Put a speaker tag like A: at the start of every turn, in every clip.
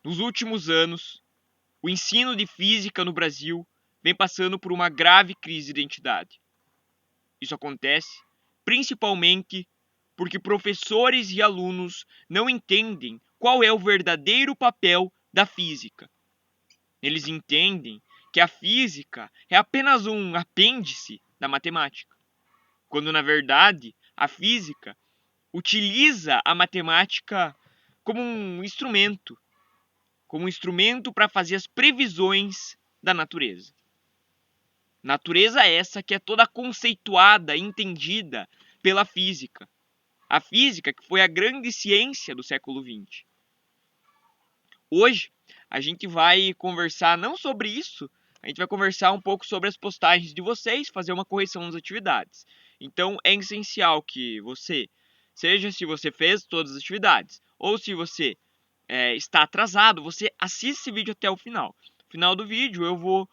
A: Nos últimos anos, o ensino de física no Brasil vem passando por uma grave crise de identidade. Isso acontece principalmente porque professores e alunos não entendem qual é o verdadeiro papel da física. Eles entendem que a física é apenas um apêndice da matemática, quando na verdade a física utiliza a matemática como um instrumento para fazer as previsões da natureza. Natureza essa que é toda conceituada, entendida pela física. A física que foi a grande ciência do século XX. Hoje, a gente vai conversar não sobre isso, a gente vai conversar um pouco sobre as postagens de vocês, fazer uma correção das atividades. Então, é essencial que você, seja se você fez todas as atividades, ou se você está atrasado, você assiste esse vídeo até o final. No final do vídeo, eu vou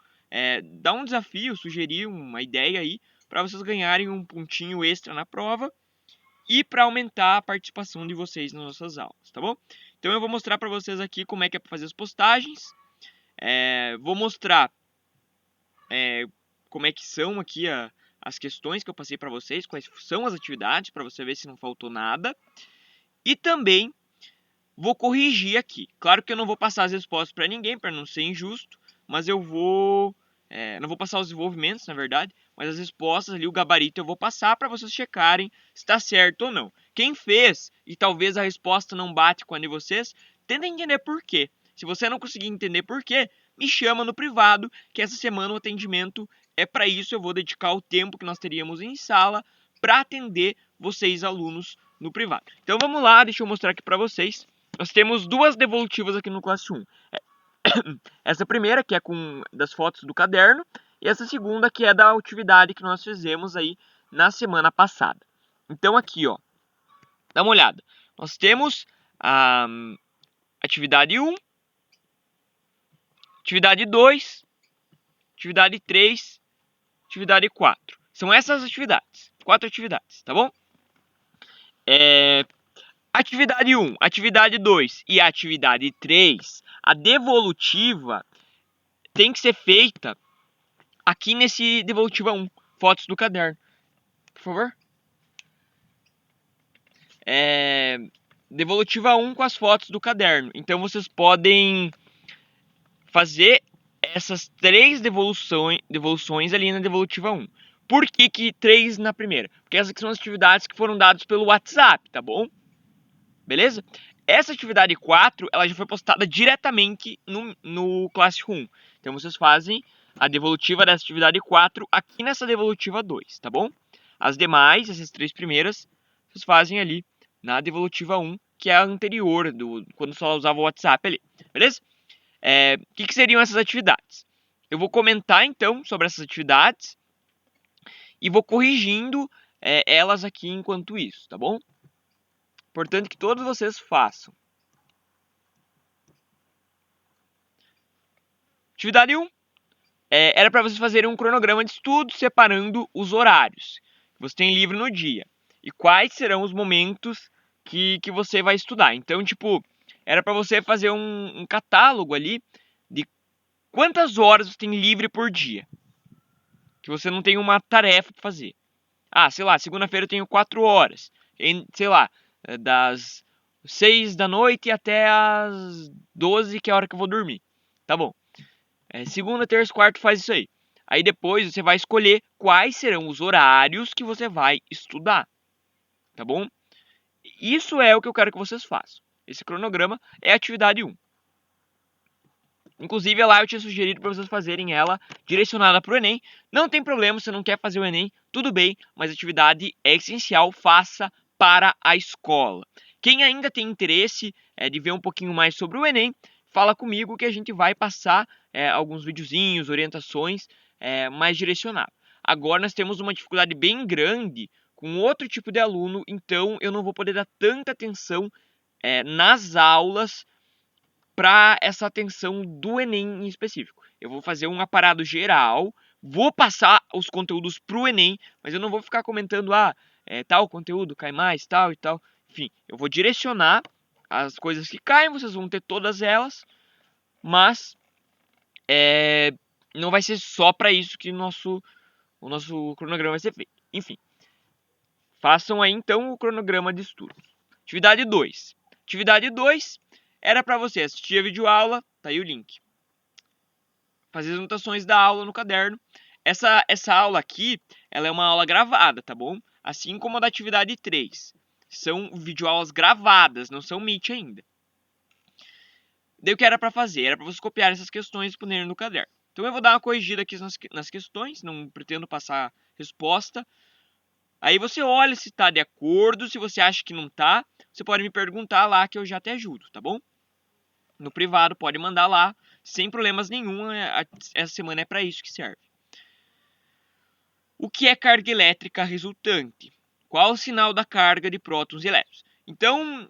A: dar um desafio, sugerir uma ideia aí, para vocês ganharem um pontinho extra na prova e para aumentar a participação de vocês nas nossas aulas, tá bom? Então eu vou mostrar para vocês aqui como é que é para fazer as postagens. Vou mostrar como é que são aqui as questões que eu passei para vocês, quais são as atividades, para você ver se não faltou nada. E também vou corrigir aqui. Claro que eu não vou passar as respostas para ninguém, para não ser injusto, mas eu vou... não vou passar os desenvolvimentos, na verdade, mas as respostas ali, o gabarito, eu vou passar para vocês checarem se está certo ou não. Quem fez e talvez a resposta não bate com a de vocês, tenta entender por quê. Se você não conseguir entender por quê, me chama no privado, que essa semana o atendimento é para isso. Eu vou dedicar o tempo que nós teríamos em sala para atender vocês, alunos, no privado. Então vamos lá, deixa eu mostrar aqui para vocês. Nós temos duas devolutivas aqui no classe 1. Essa primeira, que é das fotos do caderno, e essa segunda, que é da atividade que nós fizemos aí na semana passada. Então aqui, ó, dá uma olhada. Nós temos a atividade 1, atividade 2, atividade 3, atividade 4. São essas atividades, 4 atividades, tá bom? Atividade 1, atividade 2 e atividade 3, a devolutiva tem que ser feita aqui nesse devolutiva 1, fotos do caderno. Por favor. Devolutiva 1 com as fotos do caderno. Então vocês podem fazer essas 3 devoluções ali na devolutiva 1. Por que 3 na primeira? Porque essas são as atividades que foram dadas pelo WhatsApp, tá bom? Beleza? Essa atividade 4, ela já foi postada diretamente no Classroom. Então vocês fazem a devolutiva dessa atividade 4 aqui nessa devolutiva 2, tá bom? As demais, essas 3 primeiras, vocês fazem ali na devolutiva 1, que é a anterior, quando só usava o WhatsApp ali, beleza? O que seriam essas atividades? Eu vou comentar então sobre essas atividades e vou corrigindo elas aqui enquanto isso, tá bom? Importante que todos vocês façam. Atividade 1 era para vocês fazerem um cronograma de estudo separando os horários que você tem livre no dia e quais serão os momentos que você vai estudar. Então, tipo, era para você fazer um catálogo ali de quantas horas você tem livre por dia, que você não tem uma tarefa para fazer. Ah, sei lá, segunda-feira eu tenho 4 horas, sei lá, das 6 da noite até as 12, que é a hora que eu vou dormir. Tá bom. Segunda, terça, quarta faz isso aí. Aí depois você vai escolher quais serão os horários que você vai estudar. Tá bom? Isso é o que eu quero que vocês façam. Esse cronograma é a atividade 1. Inclusive lá eu tinha sugerido para vocês fazerem ela direcionada para o Enem. Não tem problema, se não quer fazer o Enem, tudo bem, mas a atividade é essencial, faça para a escola. Quem ainda tem interesse de ver um pouquinho mais sobre o Enem, fala comigo que a gente vai passar alguns videozinhos, orientações mais direcionadas. Agora nós temos uma dificuldade bem grande com outro tipo de aluno, então eu não vou poder dar tanta atenção nas aulas para essa atenção do Enem em específico. Eu vou fazer um aparado geral, vou passar os conteúdos para o Enem, mas eu não vou ficar comentando, tal conteúdo cai mais, tal e tal. Enfim, eu vou direcionar as coisas que caem, vocês vão ter todas elas, mas não vai ser só para isso que o nosso cronograma vai ser feito. Enfim, façam aí então o cronograma de estudos. Atividade 2. Atividade 2 era para você assistir a videoaula, tá aí o link. Fazer as anotações da aula no caderno. Essa aula aqui, ela é uma aula gravada, tá bom? Assim como a da atividade 3. São videoaulas gravadas, não são Meet ainda. Daí o que era para fazer? Era para vocês copiar essas questões e responderem no caderno. Então eu vou dar uma corrigida aqui nas questões, não pretendo passar resposta. Aí você olha se está de acordo, se você acha que não está, você pode me perguntar lá que eu já te ajudo, tá bom? No privado, pode mandar lá, sem problemas nenhum, essa semana é para isso que serve. O que é carga elétrica resultante? Qual o sinal da carga de prótons e elétrons? Então,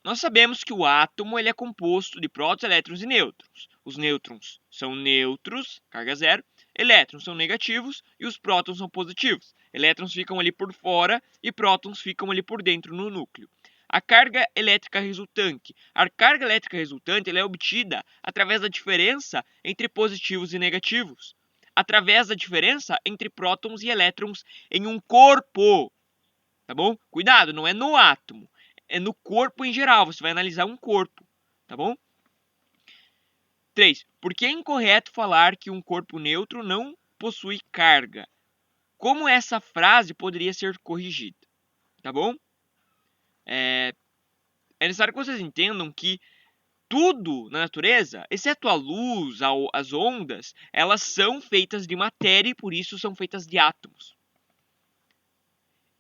A: nós sabemos que o átomo ele é composto de prótons, elétrons e nêutrons. Os nêutrons são neutros, carga zero, elétrons são negativos e os prótons são positivos. Elétrons ficam ali por fora e prótons ficam ali por dentro no núcleo. A carga elétrica resultante. A carga elétrica resultante ela é obtida através da diferença entre positivos e negativos. Através da diferença entre prótons e elétrons em um corpo. Tá bom? Cuidado, não é no átomo. É no corpo em geral. Você vai analisar um corpo. Tá bom? 3. Por que é incorreto falar que um corpo neutro não possui carga? Como essa frase poderia ser corrigida? Tá bom? É necessário que vocês entendam que tudo na natureza, exceto a luz, as ondas, elas são feitas de matéria e por isso são feitas de átomos.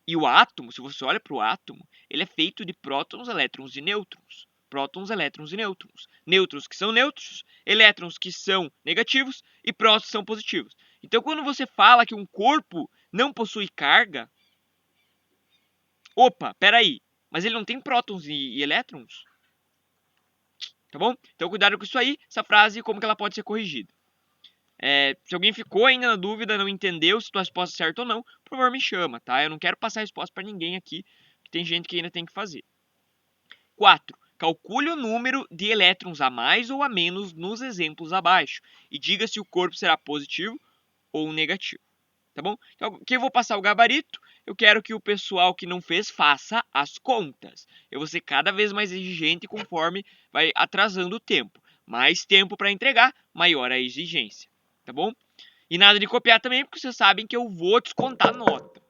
A: E o átomo, se você olha para o átomo, ele é feito de prótons, elétrons e nêutrons. Prótons, elétrons e nêutrons. Nêutrons que são neutros, elétrons que são negativos e prótons que são positivos. Então, quando você fala que um corpo não possui carga, opa, peraí, mas ele não tem prótons e elétrons? Tá bom? Então, cuidado com isso aí, essa frase, como que ela pode ser corrigida. Se alguém ficou ainda na dúvida, não entendeu se a resposta é certa ou não, por favor me chama, tá? Eu não quero passar a resposta para ninguém aqui, que tem gente que ainda tem que fazer. 4. Calcule o número de elétrons a mais ou a menos nos exemplos abaixo e diga se o corpo será positivo ou negativo, tá bom? Então, aqui eu vou passar o gabarito, eu quero que o pessoal que não fez faça as contas. Eu vou ser cada vez mais exigente conforme vai atrasando o tempo. Mais tempo para entregar, maior a exigência. Tá bom? E nada de copiar também, porque vocês sabem que eu vou descontar nota.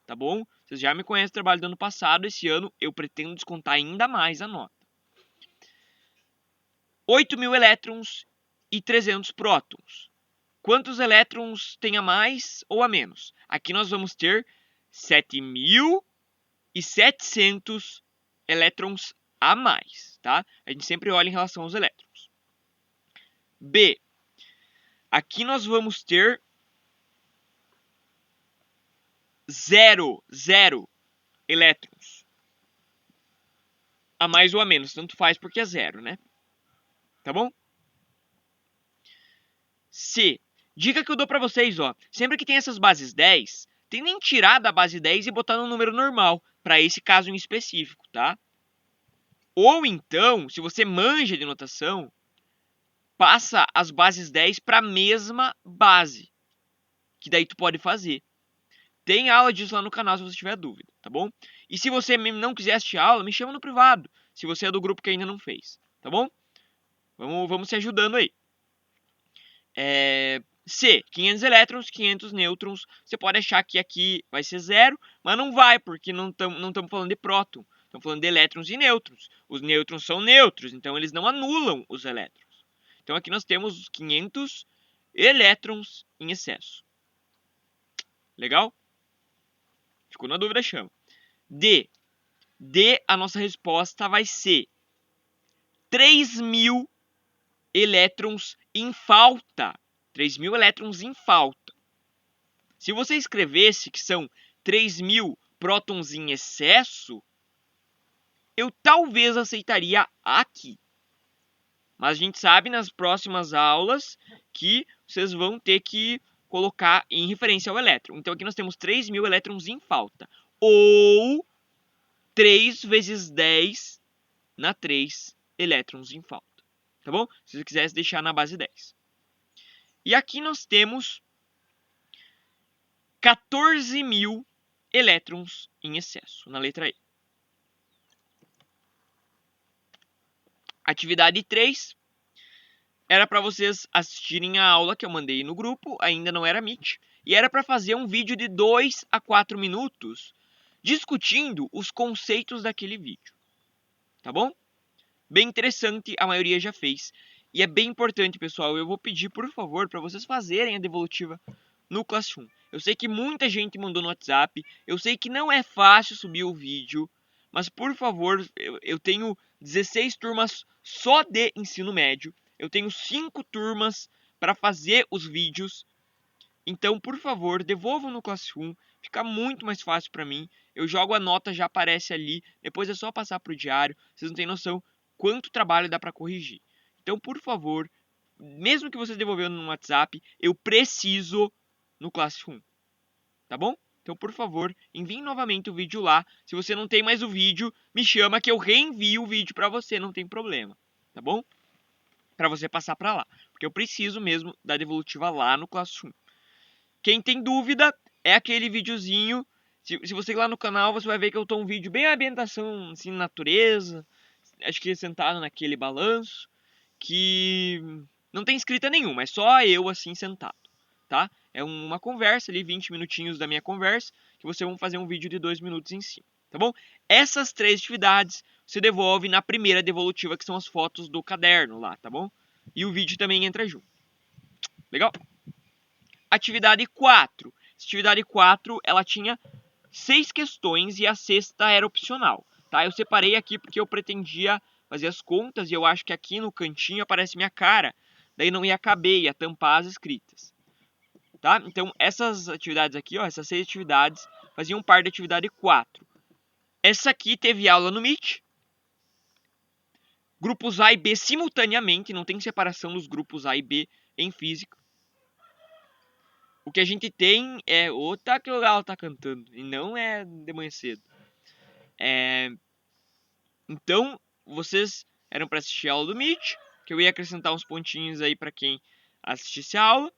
A: Tá bom? Vocês já me conhecem o trabalho do ano passado. Esse ano eu pretendo descontar ainda mais a nota. 8.000 elétrons e 300 prótons. Quantos elétrons tem a mais ou a menos? Aqui nós vamos ter 7.700 elétrons a mais. Tá? A gente sempre olha em relação aos elétrons. B. Aqui nós vamos ter 0 elétrons. A mais ou a menos, tanto faz porque é 0, né? Tá bom? C. Dica que eu dou pra vocês, ó. Sempre que tem essas bases 10, tentem tirar da base 10 e botar no número normal, para esse caso em específico, tá? Ou então, se você manja de notação, passa as bases 10 para a mesma base, que daí tu pode fazer. Tem aula disso lá no canal se você tiver dúvida, tá bom? E se você não quiser assistir a aula, me chama no privado, se você é do grupo que ainda não fez, tá bom? Vamos se ajudando aí. C, 500 elétrons, 500 nêutrons. Você pode achar que aqui vai ser 0, mas não vai, porque não estamos falando de próton. Estamos falando de elétrons e nêutrons. Os nêutrons são neutros, então eles não anulam os elétrons. Então aqui nós temos os 500 elétrons em excesso. Legal? Ficou na dúvida, chama. D, a nossa resposta vai ser 3.000 elétrons em falta. 3.000 elétrons em falta. Se você escrevesse que são 3.000 prótons em excesso, eu talvez aceitaria aqui. Mas a gente sabe nas próximas aulas que vocês vão ter que colocar em referência ao elétron. Então aqui nós temos 3.000 elétrons em falta. Ou 3 vezes 10 na 3 elétrons em falta. tá bom? Se você quisesse deixar na base 10. E aqui nós temos 14.000 elétrons em excesso, na letra E. Atividade 3 era para vocês assistirem a aula que eu mandei no grupo, ainda não era Meet, e era para fazer um vídeo de 2 a 4 minutos discutindo os conceitos daquele vídeo, tá bom? Bem interessante, a maioria já fez. E é bem importante, pessoal, eu vou pedir, por favor, para vocês fazerem a devolutiva no Classroom. Eu sei que muita gente mandou no WhatsApp, eu sei que não é fácil subir o vídeo, mas por favor, eu tenho 16 turmas só de ensino médio, eu tenho 5 turmas para fazer os vídeos, então por favor, devolvam no Classroom, fica muito mais fácil para mim, eu jogo a nota, já aparece ali, depois é só passar para o diário, vocês não têm noção quanto trabalho dá para corrigir. Então, por favor, mesmo que vocês devolvendo no WhatsApp, eu preciso no Classroom, tá bom? Então, por favor, envie novamente o vídeo lá. Se você não tem mais o vídeo, me chama que eu reenvio o vídeo para você, não tem problema, tá bom? Para você passar para lá, porque eu preciso mesmo da devolutiva lá no Classroom. Quem tem dúvida, é aquele videozinho. Se você ir lá no canal, você vai ver que eu tô um vídeo bem ambientação, assim, natureza. Acho que sentado naquele balanço. Que não tem escrita nenhuma, é só eu assim sentado, tá? É uma conversa ali, 20 minutinhos da minha conversa, que você vai fazer um vídeo de 2 minutos em cima, tá bom? Essas 3 atividades você devolve na primeira devolutiva, que são as fotos do caderno lá, tá bom? E o vídeo também entra junto. Legal? Atividade 4. Atividade 4, ela tinha 6 questões e a sexta era opcional, tá? Eu separei aqui porque eu pretendia fazer as contas e eu acho que aqui no cantinho aparece minha cara, daí não ia caber, ia tampar as escritas, tá? Então essas atividades aqui, ó, essas 6 atividades faziam parte da atividade 4. Essa aqui teve aula no Meet, grupos A e B simultaneamente, não tem separação dos grupos A e B em física. O que a gente tem é o tá que o galo tá cantando, e não é de manhã cedo. Então, vocês eram para assistir a aula do Meet, que eu ia acrescentar uns pontinhos aí para quem assistisse a aula.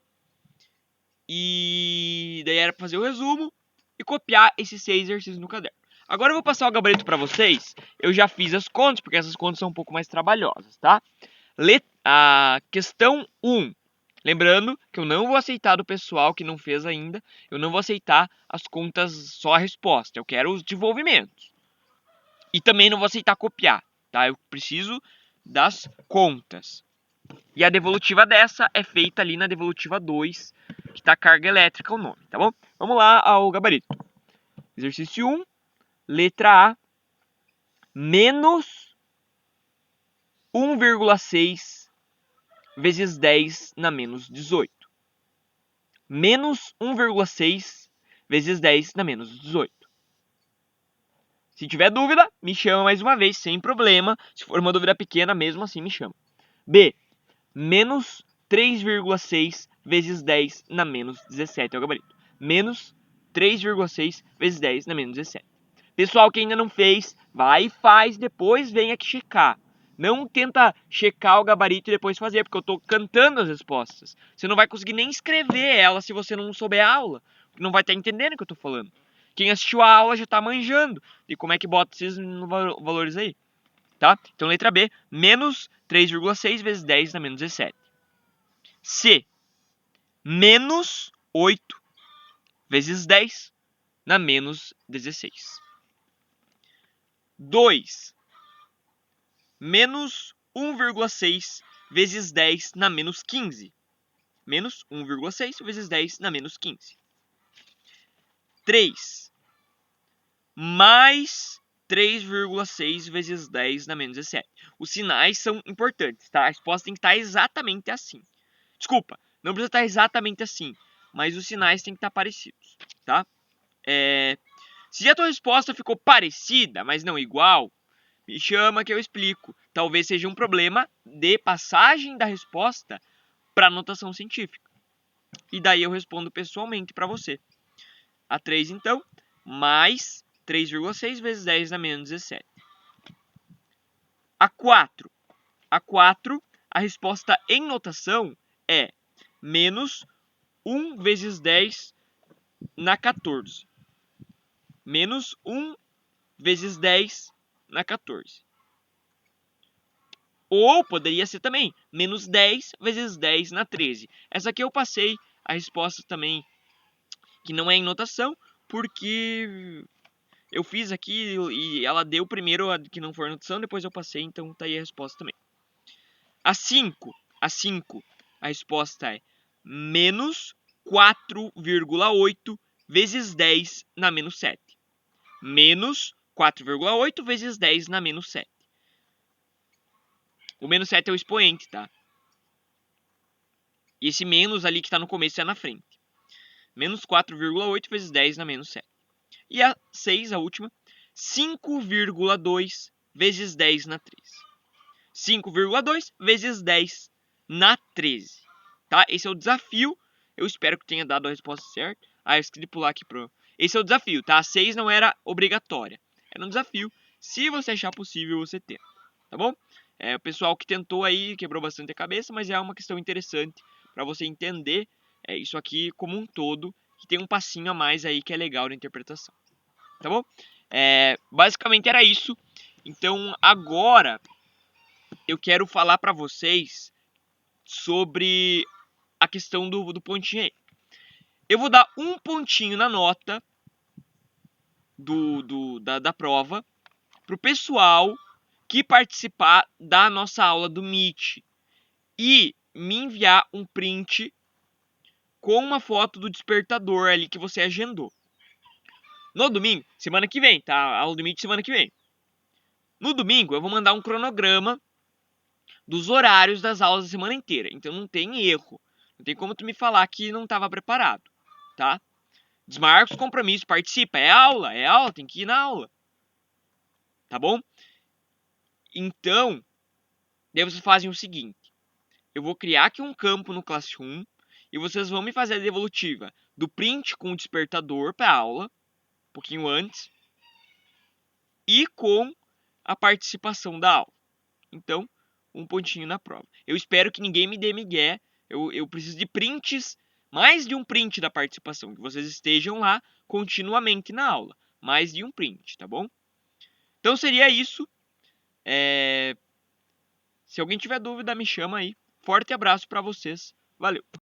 A: E daí era para fazer o resumo e copiar esses 6 exercícios no caderno. Agora eu vou passar o gabarito para vocês. Eu já fiz as contas, porque essas contas são um pouco mais trabalhosas, tá? A questão 1. Lembrando que eu não vou aceitar do pessoal que não fez ainda. Eu não vou aceitar as contas só a resposta. Eu quero os desenvolvimentos. E também não vou aceitar copiar, tá? Eu preciso das contas. E a devolutiva dessa é feita ali na devolutiva 2, que tá carga elétrica o nome, tá bom? Vamos lá ao gabarito. Exercício 1, letra A, menos 1,6 vezes 10 na menos 18. Menos 1,6 vezes 10 na menos 18. Se tiver dúvida, me chama mais uma vez, sem problema. Se for uma dúvida pequena, mesmo assim me chama. B, menos 3,6 vezes 10 na menos 17 é o gabarito. Menos 3,6 vezes 10 na menos 17. Pessoal que ainda não fez, vai e faz, depois vem aqui checar. Não tenta checar o gabarito e depois fazer, porque eu estou cantando as respostas. Você não vai conseguir nem escrever ela se você não souber a aula. Não vai estar entendendo o que eu estou falando. Quem assistiu a aula já está manjando. E como é que bota esses valores aí? Tá? Então, letra B, menos 3,6 vezes 10 na menos 17. C, menos 8 vezes 10 na menos 16. 2, menos 1,6 vezes 10 na menos 15. Menos 1,6 vezes 10 na menos 15. 3, mais 3,6 vezes 10 na menos 17. Os sinais são importantes, tá? A resposta tem que estar exatamente assim. Desculpa, não precisa estar exatamente assim, mas os sinais têm que estar parecidos, tá? Se a tua resposta ficou parecida, mas não igual, me chama que eu explico. Talvez seja um problema de passagem da resposta para anotação científica. E daí eu respondo pessoalmente para você. A 3, então, mais 3,6 vezes 10 na menos 17. A 4. A 4, a resposta em notação é menos 1 vezes 10 na 14. Menos 1 vezes 10 na 14. Ou poderia ser também menos 10 vezes 10 na 13. Essa aqui eu passei a resposta também, que não é em notação, porque eu fiz aqui e ela deu primeiro a que não for notação, depois eu passei, então tá aí a resposta também. A 5, a resposta é menos 4,8 vezes 10 na menos 7. Menos 4,8 vezes 10 na menos 7. O menos 7 é o expoente, tá? E esse menos ali que está no começo é na frente. Menos 4,8 vezes 10 na menos 7. E a 6, a última, 5,2 vezes 10 na 13. 5,2 vezes 10 na 13. Tá? Esse é o desafio. Eu espero que tenha dado a resposta certa. Ah, eu esqueci de pular aqui pro... Esse é o desafio, tá? A 6 não era obrigatória. Era um desafio. Se você achar possível, você tenta. Tá bom? O pessoal que tentou aí quebrou bastante a cabeça, mas é uma questão interessante para você entender isso aqui como um todo, que tem um passinho a mais aí que é legal na interpretação. Tá bom? Basicamente era isso. Então agora eu quero falar para vocês sobre a questão do pontinho aí. Eu vou dar um pontinho na nota da prova pro pessoal que participar da nossa aula do Meet e me enviar um print com uma foto do despertador ali que você agendou. No domingo, semana que vem, tá? A aula do Meet semana que vem. No domingo eu vou mandar um cronograma dos horários das aulas da semana inteira. Então não tem erro. Não tem como tu me falar que não estava preparado, tá? Desmarca os compromissos, participa. É aula, tem que ir na aula. Tá bom? Então, daí vocês fazem o seguinte. Eu vou criar aqui um campo no Classroom e vocês vão me fazer a devolutiva do print com o despertador para aula, um pouquinho antes, e com a participação da aula. Então, um pontinho na prova. Eu espero que ninguém me dê migué. Eu preciso de prints, mais de um print da participação, que vocês estejam lá continuamente na aula. Mais de um print, tá bom? Então seria isso. Se alguém tiver dúvida, me chama aí. Forte abraço para vocês. Valeu!